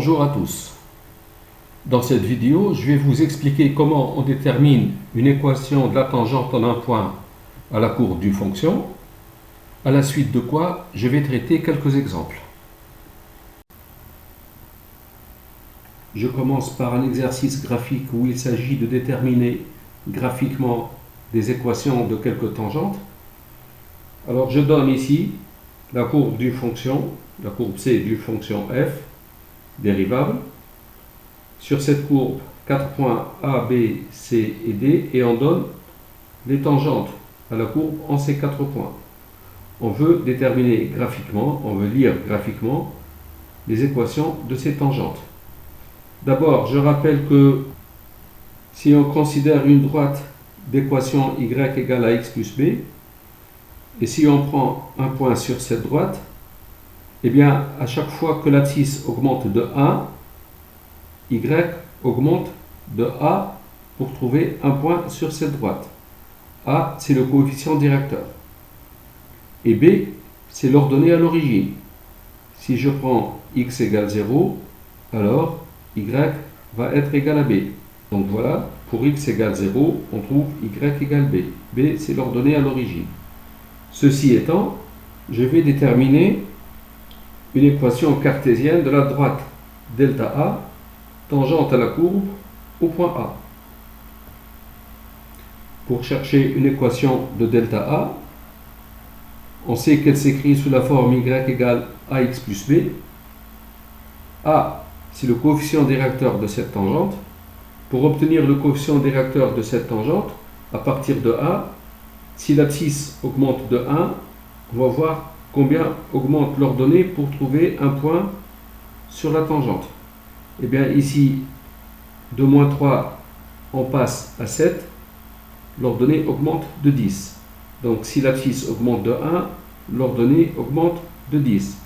Bonjour à tous. Dans cette vidéo, je vais vous expliquer comment on détermine une équation de la tangente en un point à la courbe d'une fonction, à la suite de quoi je vais traiter quelques exemples. Je commence par un exercice graphique où il s'agit de déterminer graphiquement des équations de quelques tangentes. Alors je donne ici la courbe d'une fonction, la courbe C d'une fonction f, dérivable. Sur cette courbe, 4 points A, B, C et D, et on donne les tangentes à la courbe en ces 4 points. On veut déterminer graphiquement, on veut lire graphiquement les équations de ces tangentes. D'abord, je rappelle que si on considère une droite d'équation y égale à x plus b, et si on prend un point sur cette droite, eh bien, à chaque fois que l'abscisse augmente de 1, y augmente de a pour trouver un point sur cette droite. A, c'est le coefficient directeur. Et b, c'est l'ordonnée à l'origine. Si je prends x égale 0, alors y va être égal à b. Donc voilà, pour x égale 0, on trouve y égale b. B, c'est l'ordonnée à l'origine. Ceci étant, je vais déterminer une équation cartésienne de la droite delta A tangente à la courbe au point A. Pour chercher une équation de delta A, on sait qu'elle s'écrit sous la forme y égale ax plus b. A, c'est le coefficient directeur de cette tangente. Pour obtenir le coefficient directeur de cette tangente, à partir de A, si l'abscisse augmente de 1, on va voir combien augmente l'ordonnée pour trouver un point sur la tangente. Et bien ici, de moins 3, on passe à 7, l'ordonnée augmente de 10. Donc si l'abscisse augmente de 1, l'ordonnée augmente de 10.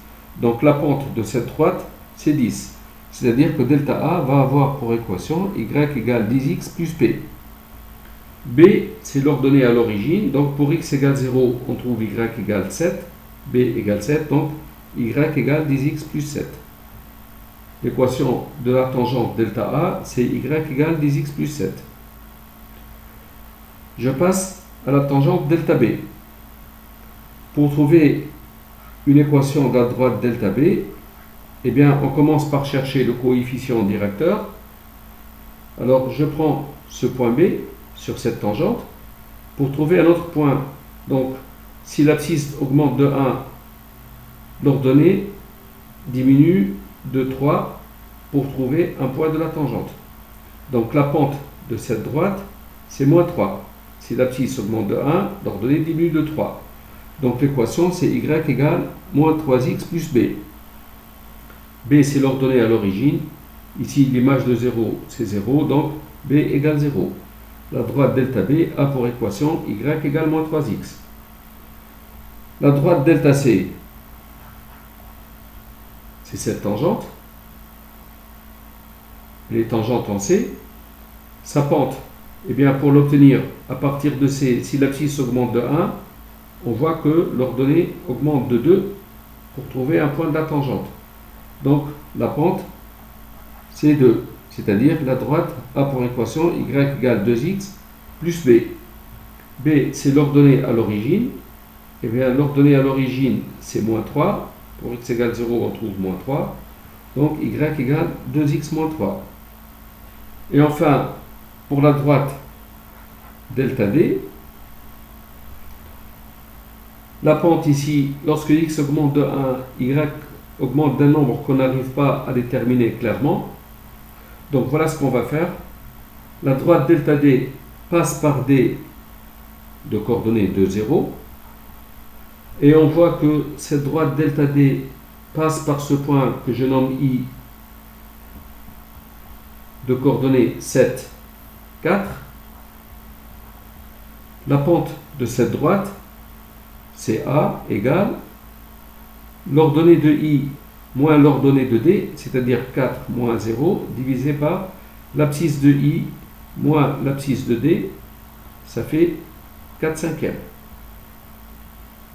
Donc la pente de cette droite, c'est 10. C'est-à-dire que delta A va avoir pour équation y égale 10x plus b. B, c'est l'ordonnée à l'origine. Donc pour x égale 0, on trouve y égale 7. B égale 7, donc y égale 10x plus 7. L'équation de la tangente delta A, c'est y égale 10x plus 7. Je passe à la tangente delta B. Pour trouver une équation de la droite delta B, eh bien, on commence par chercher le coefficient directeur. Alors, je prends ce point B sur cette tangente pour trouver un autre point. Donc, si l'abscisse augmente de 1, l'ordonnée diminue de 3 pour trouver un point de la tangente. Donc, la pente de cette droite, c'est moins 3. Si l'abscisse augmente de 1, l'ordonnée diminue de 3. Donc, l'équation, c'est y égale moins 3x plus b. B, c'est l'ordonnée à l'origine. Ici, l'image de 0, c'est 0, donc b égale 0. La droite delta B a pour équation y égale moins 3x. La droite delta C, c'est cette tangente. Les tangentes en C. Sa pente, eh bien, pour l'obtenir à partir de C, si l'abscisse augmente de 1, on voit que l'ordonnée augmente de 2 pour trouver un point de la tangente. Donc, la pente, c'est 2. C'est-à-dire la droite a pour équation y égale 2x plus b. B, c'est l'ordonnée à l'origine. Et bien, l'ordonnée à l'origine, c'est moins 3. Pour x égale 0, on trouve moins 3. Donc, y égale 2x moins 3. Et enfin, pour la droite delta D, la pente ici, lorsque x augmente de 1, y augmente d'un nombre qu'on n'arrive pas à déterminer clairement. Donc voilà ce qu'on va faire. La droite delta D passe par D de coordonnées de 0. Et on voit que cette droite delta D passe par ce point que je nomme I de coordonnées 7, 4. La pente de cette droite, c'est A égale l'ordonnée de I moins l'ordonnée de D, c'est-à-dire 4 moins 0, divisé par l'abscisse de I moins l'abscisse de D, ça fait 4 cinquièmes.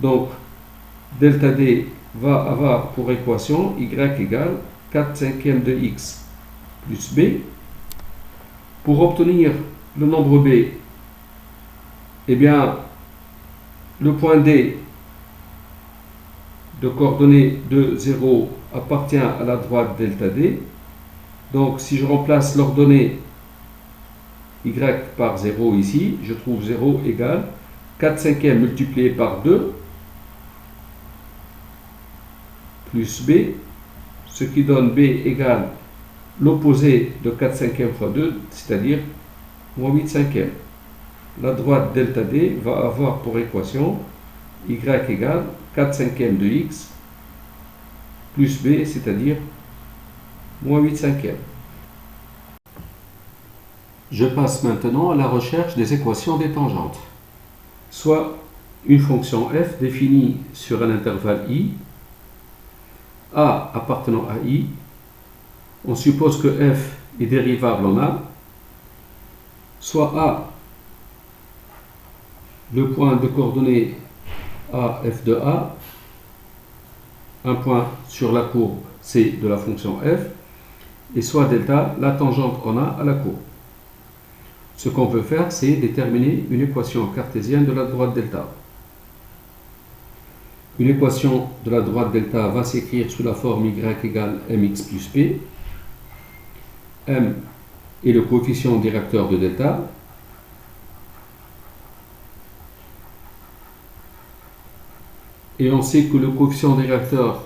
Donc, delta D va avoir pour équation y égale 4 cinquièmes de x plus b. Pour obtenir le nombre b, eh bien, le point D de coordonnées de 0 appartient à la droite delta D. Donc, si je remplace l'ordonnée y par 0 ici, je trouve 0 égale 4 cinquièmes multiplié par 2 plus b, ce qui donne b égale l'opposé de 4 cinquièmes fois 2, c'est-à-dire moins 8 cinquièmes. La droite delta D va avoir pour équation y égale 4 cinquièmes de x plus b, c'est-à-dire moins 8 cinquièmes. Je passe maintenant à la recherche des équations des tangentes. Soit une fonction f définie sur un intervalle i, a appartenant à i, on suppose que f est dérivable en a, soit a, le point de coordonnées a, f de a, un point sur la courbe c de la fonction f, et soit delta, la tangente en a à la courbe. Ce qu'on peut faire, c'est déterminer une équation cartésienne de la droite delta. Une équation de la droite delta va s'écrire sous la forme y égale mx plus p. M est le coefficient directeur de delta. Et on sait que le coefficient directeur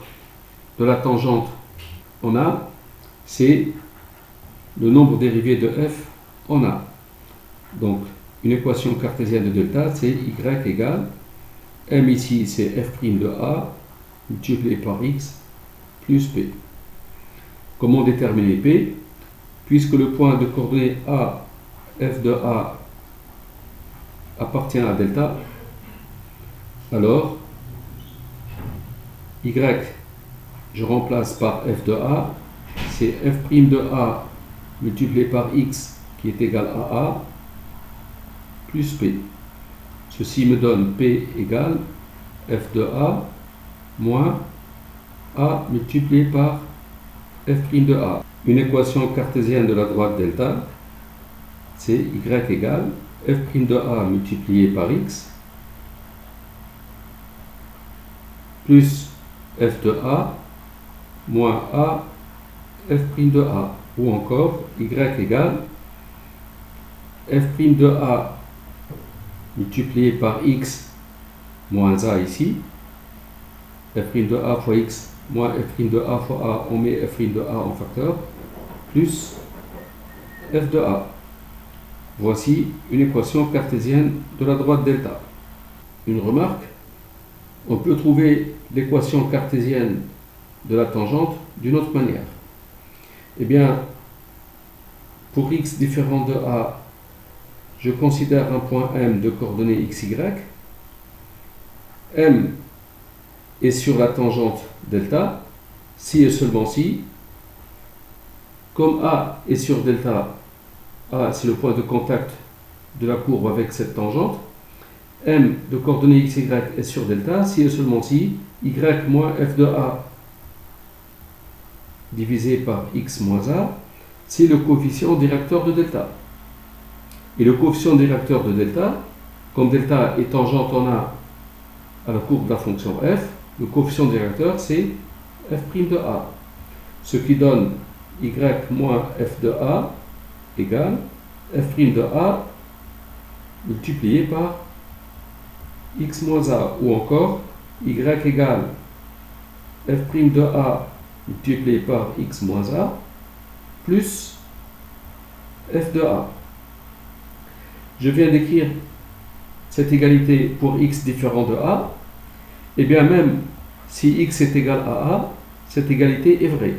de la tangente en A, c'est le nombre dérivé de f en A. Donc, une équation cartésienne de delta, c'est y égale m ici, c'est f' de a multiplié par x plus p. Comment déterminer p? Puisque le point de coordonnées a, f de a appartient à delta, alors y, je remplace par f de a, c'est f' de a multiplié par x qui est égal à a plus p. Ceci me donne p égale f de a moins a multiplié par f' de a. Une équation cartésienne de la droite delta, c'est y égale f' de a multiplié par x plus f de a moins a f' de a, ou encore y égale f' de a multiplié par x moins a ici, f' de a fois x moins f' de a fois a, on met f' de a en facteur, plus f de a. Voici une équation cartésienne de la droite delta. Une remarque, on peut trouver l'équation cartésienne de la tangente d'une autre manière. Eh bien, pour x différent de a, je considère un point M de coordonnées xy. M est sur la tangente delta, si et seulement si. Comme A est sur delta, A c'est le point de contact de la courbe avec cette tangente. M de coordonnées xy est sur delta, si et seulement si y moins f de a divisé par x moins a, c'est le coefficient directeur de delta. Et le coefficient directeur de delta, comme delta est tangente en a à la courbe de la fonction f, le coefficient directeur c'est f' de a. Ce qui donne y moins f de a égale f' de a multiplié par x moins a, ou encore y égale f' de a multiplié par x moins a plus f de a. Je viens d'écrire cette égalité pour x différent de a, et bien même si x est égal à a, cette égalité est vraie.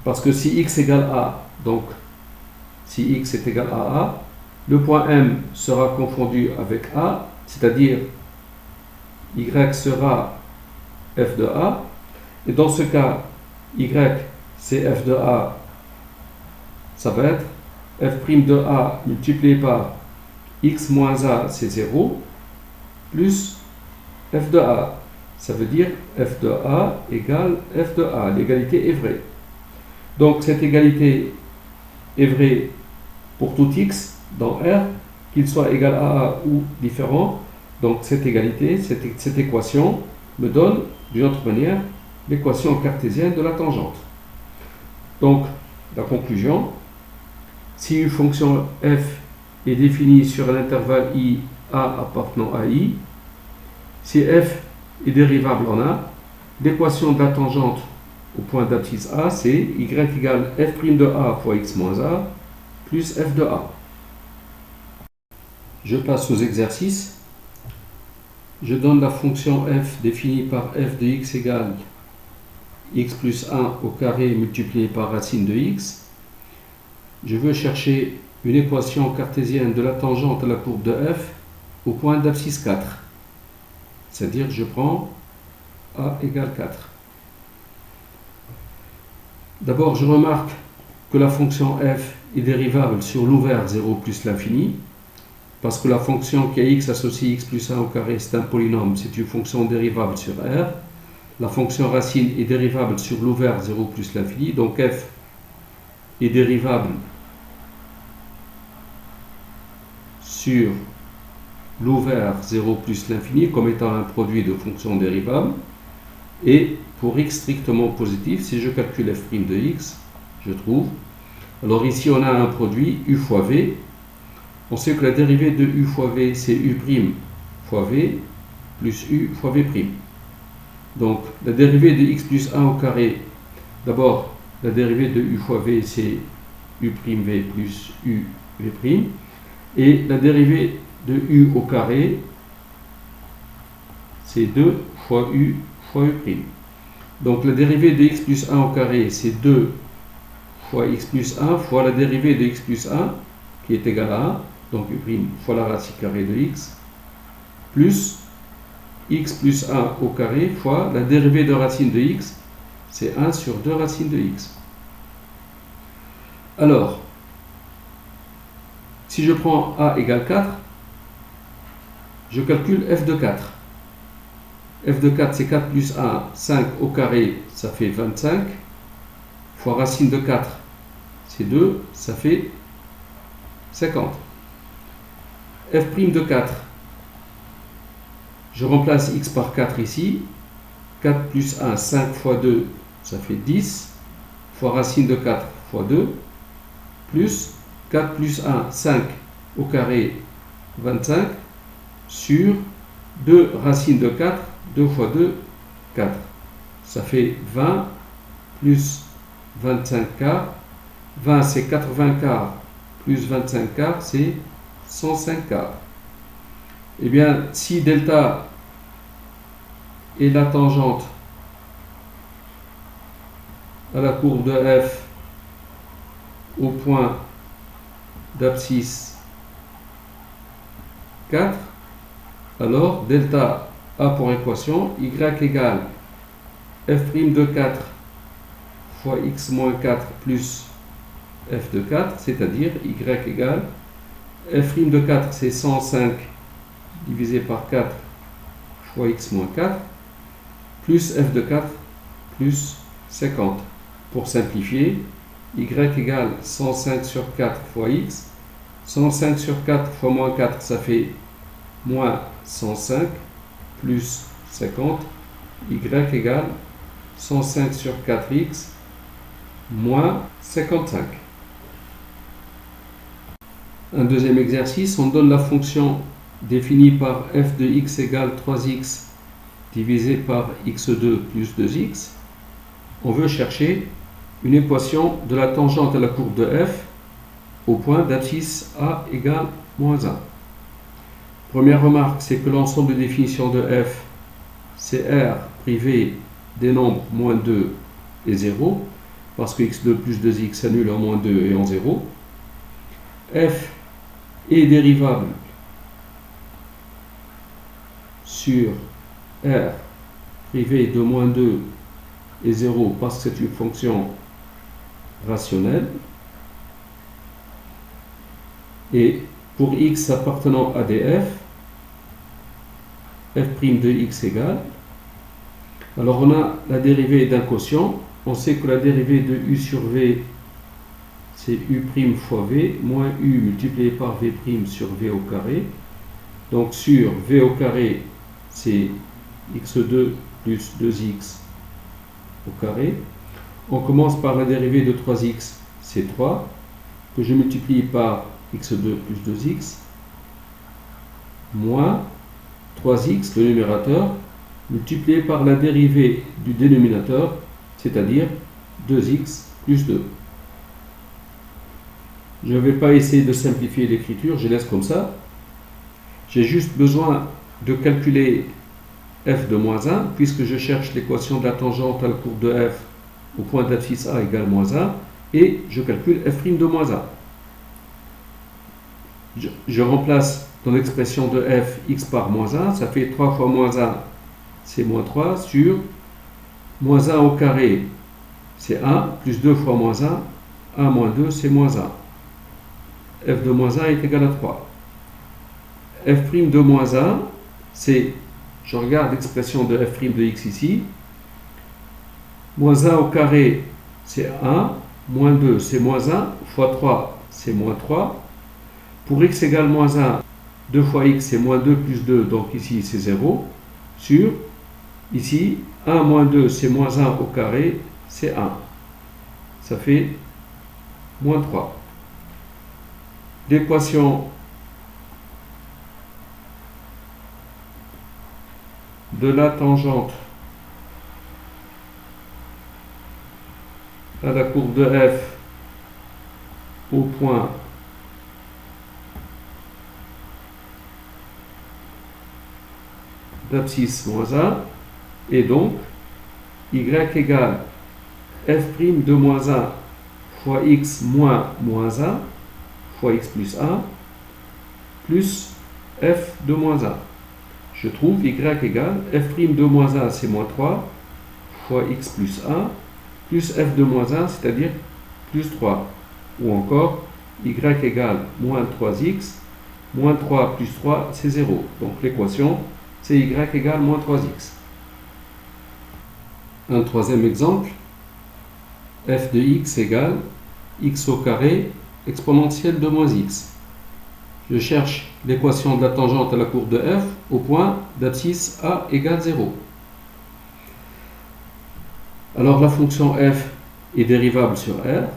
Parce que si x égale a, donc si x est égal à a, le point M sera confondu avec a, c'est-à-dire y sera f de a, et dans ce cas, y c'est f de a, ça va être f' de a multiplié par x moins a, c'est 0, plus f de a. Ça veut dire f de a égale f de a. L'égalité est vraie. Donc cette égalité est vraie pour tout x dans R, qu'il soit égal à A ou différent. Donc cette égalité, cette équation me donne d'une autre manière l'équation cartésienne de la tangente. Donc la conclusion, si une fonction f est définie sur un intervalle i a appartenant à i, si f est dérivable en a, l'équation de la tangente au point d'abscisse a, c'est y égale f' de a fois x moins a plus f de a. Je passe aux exercices. Je donne la fonction f définie par f de x égale x plus 1 au carré multiplié par racine de x. Je veux chercher une équation cartésienne de la tangente à la courbe de f au point d'abscisse 4. C'est-à-dire je prends a égale 4. D'abord, je remarque que la fonction f est dérivable sur l'ouvert 0 plus l'infini, parce que la fonction qui a x associée x plus 1 au carré, c'est un polynôme, c'est une fonction dérivable sur R. La fonction racine est dérivable sur l'ouvert 0 plus l'infini, donc f est dérivable sur l'ouvert 0 plus l'infini comme étant un produit de fonctions dérivables. Et pour x strictement positif, si je calcule f' de x, je trouve. Alors ici on a un produit u fois v. On sait que la dérivée de u fois v, c'est u' fois v plus u fois v'. Donc la dérivée de x plus 1 au carré, d'abord la dérivée de u fois v, c'est u'v plus uv'. Et la dérivée de u au carré, c'est 2 fois u fois u'. Donc la dérivée de x plus 1 au carré, c'est 2 fois x plus 1 fois la dérivée de x plus 1, qui est égale à 1, donc u' fois la racine carrée de x, plus x plus 1 au carré fois la dérivée de racine de x, c'est 1 sur 2 racines de x. Alors, si je prends a égale 4, je calcule f de 4. f de 4, c'est 4 plus 1, 5 au carré, ça fait 25, fois racine de 4, c'est 2, ça fait 50. f' de 4, je remplace x par 4 ici, 4 plus 1, 5 fois 2, ça fait 10, fois racine de 4 fois 2, plus 4 plus 1, 5 au carré, 25, sur 2 racines de 4, 2 fois 2, 4. Ça fait 20 plus 25 quarts. 20 c'est 80 quarts, plus 25 quarts c'est 105 quarts. Eh bien, si delta est la tangente à la courbe de f au point d'abscisse 4, alors delta a pour équation y égale f' de 4 fois x moins 4 plus f de 4, c'est-à-dire y égale f' de 4 c'est 105 divisé par 4 fois x moins 4 plus f de 4 plus 50. Pour simplifier, y égale 105 sur 4 fois x. 105 sur 4 fois moins 4, ça fait moins 105 plus 50. Y égale 105 sur 4x moins 55. Un deuxième exercice, on donne la fonction définie par f de x égale 3x divisé par x2 plus 2x. On veut chercher une équation de la tangente à la courbe de f au point d'abscisse a égale moins 1. Première remarque, c'est que l'ensemble de définition de f, c'est R privé des nombres moins 2 et 0, parce que x2 plus 2x s'annule en moins 2 et en 0. F est dérivable sur R privé de moins 2 et 0 parce que c'est une fonction rationnelle. Et pour x appartenant à df, f' de x égale, alors on a la dérivée d'un quotient, on sait que la dérivée de u sur v, c'est u' fois v, moins u multiplié par v' sur v au carré. Donc sur v au carré, c'est x2 plus 2x au carré. On commence par la dérivée de 3x, c'est 3, que je multiplie par x2 plus 2x, moins 3x, le numérateur, multiplié par la dérivée du dénominateur, c'est-à-dire 2x plus 2. Je ne vais pas essayer de simplifier l'écriture, je laisse comme ça. J'ai juste besoin de calculer f de moins 1, puisque je cherche l'équation de la tangente à la courbe de f au point d'abscisse a égale moins 1, et je calcule f' de moins 1. Je remplace dans l'expression de f x par moins 1, ça fait 3 fois moins 1, c'est moins 3, sur moins 1 au carré, c'est 1, plus 2 fois moins 1, 1 moins 2, c'est moins 1. f de moins 1 est égal à 3. f' de moins 1, c'est, je regarde l'expression de f' de x ici, moins 1 au carré, c'est 1, moins 2, c'est moins 1, fois 3, c'est moins 3. Pour x égale moins 1, 2 fois x, c'est moins 2 plus 2, donc ici, c'est 0, sur, ici, 1 moins 2, c'est moins 1 au carré, c'est 1. Ça fait moins 3. L'équation de la tangente à la courbe de f au point d'abscisse moins 1, et donc y égale f' de moins 1 fois x moins moins 1 fois x plus 1 plus f de moins 1. Je trouve y égale f' de moins 1, c'est moins 3 fois x plus 1 plus f de moins 1, c'est-à-dire plus 3. Ou encore y égale moins 3x, moins 3 plus 3, c'est 0. Donc l'équation, c'est y égale moins 3x. Un troisième exemple, f de x égale x au carré exponentielle de moins x. Je cherche l'équation de la tangente à la courbe de f au point d'abscisse a égale 0. Alors la fonction f est dérivable sur R.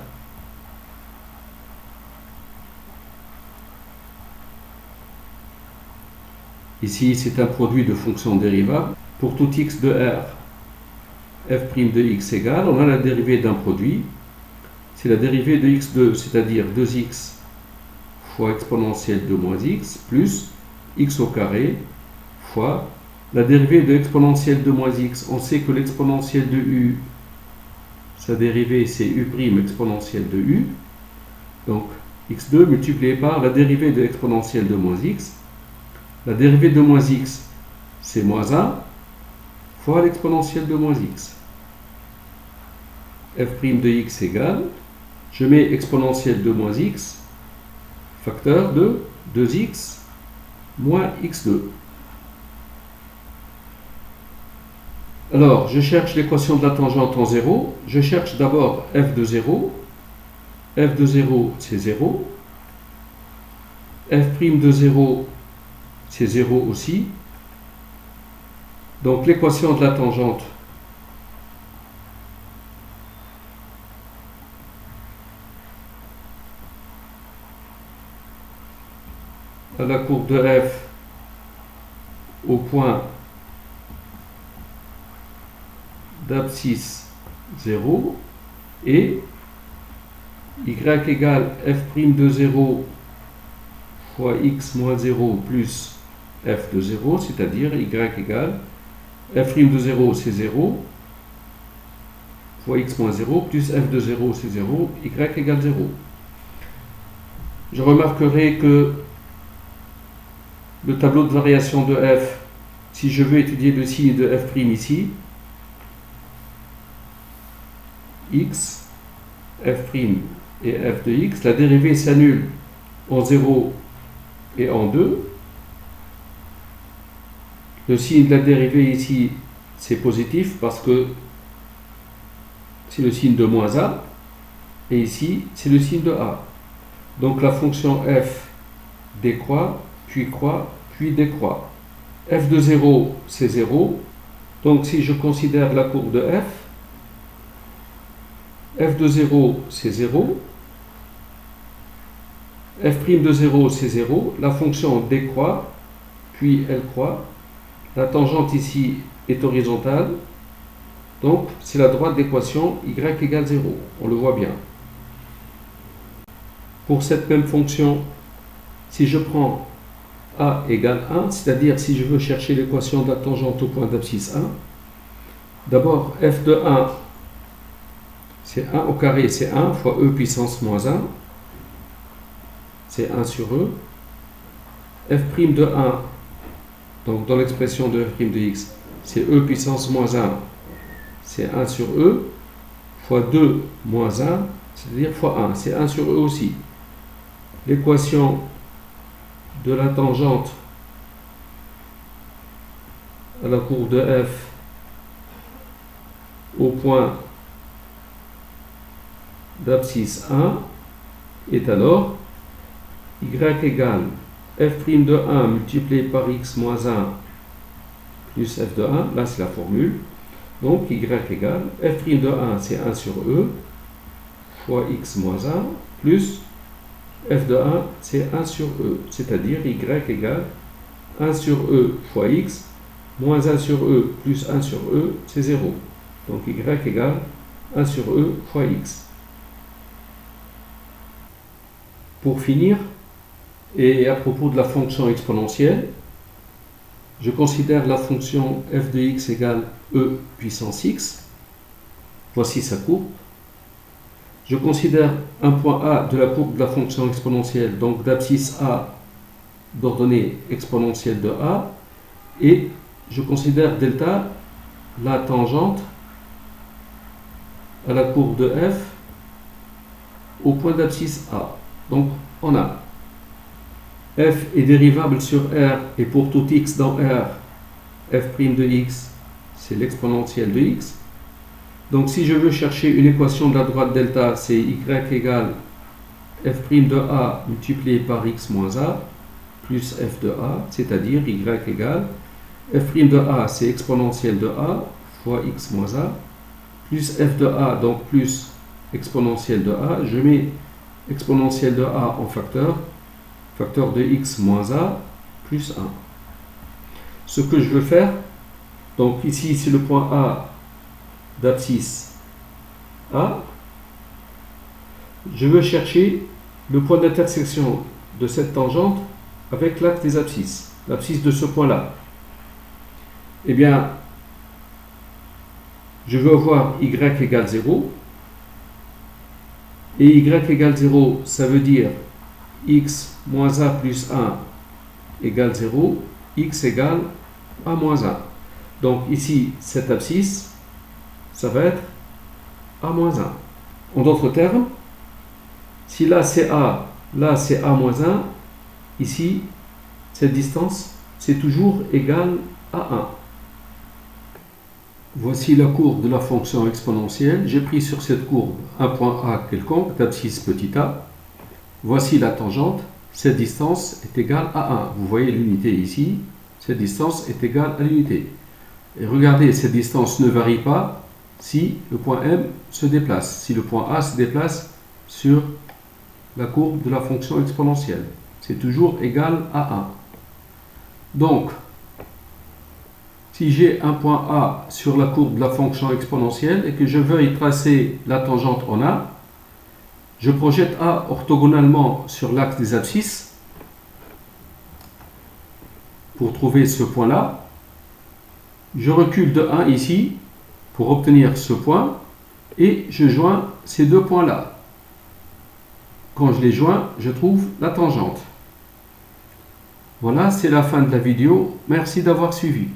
Ici, c'est un produit de fonctions dérivables. Pour tout x de R, f' de x égale, on a la dérivée d'un produit. C'est la dérivée de x2, c'est-à-dire 2x fois exponentielle de moins x, plus x au carré, fois la dérivée de exponentielle de moins x. On sait que l'exponentielle de u, sa dérivée, c'est u' exponentielle de u. Donc, x2 multiplié par la dérivée de exponentielle de moins x. La dérivée de moins x, c'est moins 1, fois l'exponentielle de moins x. f' de x égale, je mets exponentielle de moins x, facteur de 2x moins x2. Alors, je cherche l'équation de la tangente en 0. Je cherche d'abord f de 0. f de 0, c'est 0. f' de 0, c'est 0 aussi. Donc l'équation de la tangente à la courbe de f au point d'abscisse 0 et y égale f' de 0 fois x moins 0 plus f de 0, c'est-à-dire y égale f' de 0 c'est 0 fois x moins 0 plus f de 0 c'est 0, y égale 0. Je remarquerai que le tableau de variation de f, si je veux étudier le signe de f' ici, x, f' et f de x, la dérivée s'annule en 0 et en 2. Le signe de la dérivée ici, c'est positif parce que c'est le signe de moins a, et ici, c'est le signe de a. Donc la fonction f décroît, puis décroît. F de 0, c'est 0. Donc si je considère la courbe de f de 0, c'est 0. F' de 0, c'est 0. La fonction décroît, puis elle croît. La tangente ici est horizontale. Donc c'est la droite d'équation y égale 0. On le voit bien. Pour cette même fonction, si je prends a égale 1, c'est-à-dire si je veux chercher l'équation de la tangente au point d'abscisse 1, d'abord f de 1, c'est 1 au carré, c'est 1 fois e puissance moins 1, c'est 1 sur e. F' de 1, donc dans l'expression de f' de x, c'est e puissance moins 1, c'est 1 sur e, fois 2 moins 1, c'est-à-dire fois 1, c'est 1 sur e aussi. L'équation de la tangente à la courbe de f au point d'abscisse 1 est alors y égale f' de 1 multiplié par x moins 1 plus f de 1, là c'est la formule, donc y égale f' de 1 c'est 1 sur e fois x moins 1 plus f de 1 c'est 1 sur e, c'est-à-dire y égale 1 sur e fois x moins 1 sur e plus 1 sur e, c'est 0. Donc y égale 1 sur e fois x. Pour finir, et à propos de la fonction exponentielle, je considère la fonction f de x égale e puissance x. Voici sa courbe. Je considère un point A de la courbe de la fonction exponentielle, donc d'abscisse A d'ordonnée exponentielle de A, et je considère delta la tangente à la courbe de f au point d'abscisse A. Donc on a f est dérivable sur R, et pour tout x dans R, f' de x, c'est l'exponentielle de x. Donc si je veux chercher une équation de la droite delta, c'est y égale f' de a multiplié par x moins a plus f de a, c'est-à-dire y égale f' de a, c'est exponentielle de a fois x moins a, plus f de a, donc plus exponentielle de a. Je mets exponentielle de a en facteur de x moins a plus 1. Ce que je veux faire, donc ici c'est le point A d'abscisse A, je veux chercher le point d'intersection de cette tangente avec l'axe des abscisses, l'abscisse de ce point-là. Eh bien, je veux avoir y égale 0, et y égale 0, ça veut dire x moins a plus 1 égale 0, x égale a moins 1. Donc ici, cette abscisse, ça va être a moins 1. En d'autres termes, si là c'est a, là c'est a moins 1, ici, cette distance, c'est toujours égal à 1. Voici la courbe de la fonction exponentielle. J'ai pris sur cette courbe un point A quelconque, d'abscisse petit a. Voici la tangente. Cette distance est égale à 1. Vous voyez l'unité ici. Cette distance est égale à l'unité. Et regardez, cette distance ne varie pas si le point M se déplace, si le point A se déplace sur la courbe de la fonction exponentielle. C'est toujours égal à 1. Donc, si j'ai un point A sur la courbe de la fonction exponentielle et que je veuille tracer la tangente en A, je projette A orthogonalement sur l'axe des abscisses pour trouver ce point-là. Je recule de 1 ici pour obtenir ce point et je joins ces deux points-là. Quand je les joins, je trouve la tangente. Voilà, c'est la fin de la vidéo. Merci d'avoir suivi.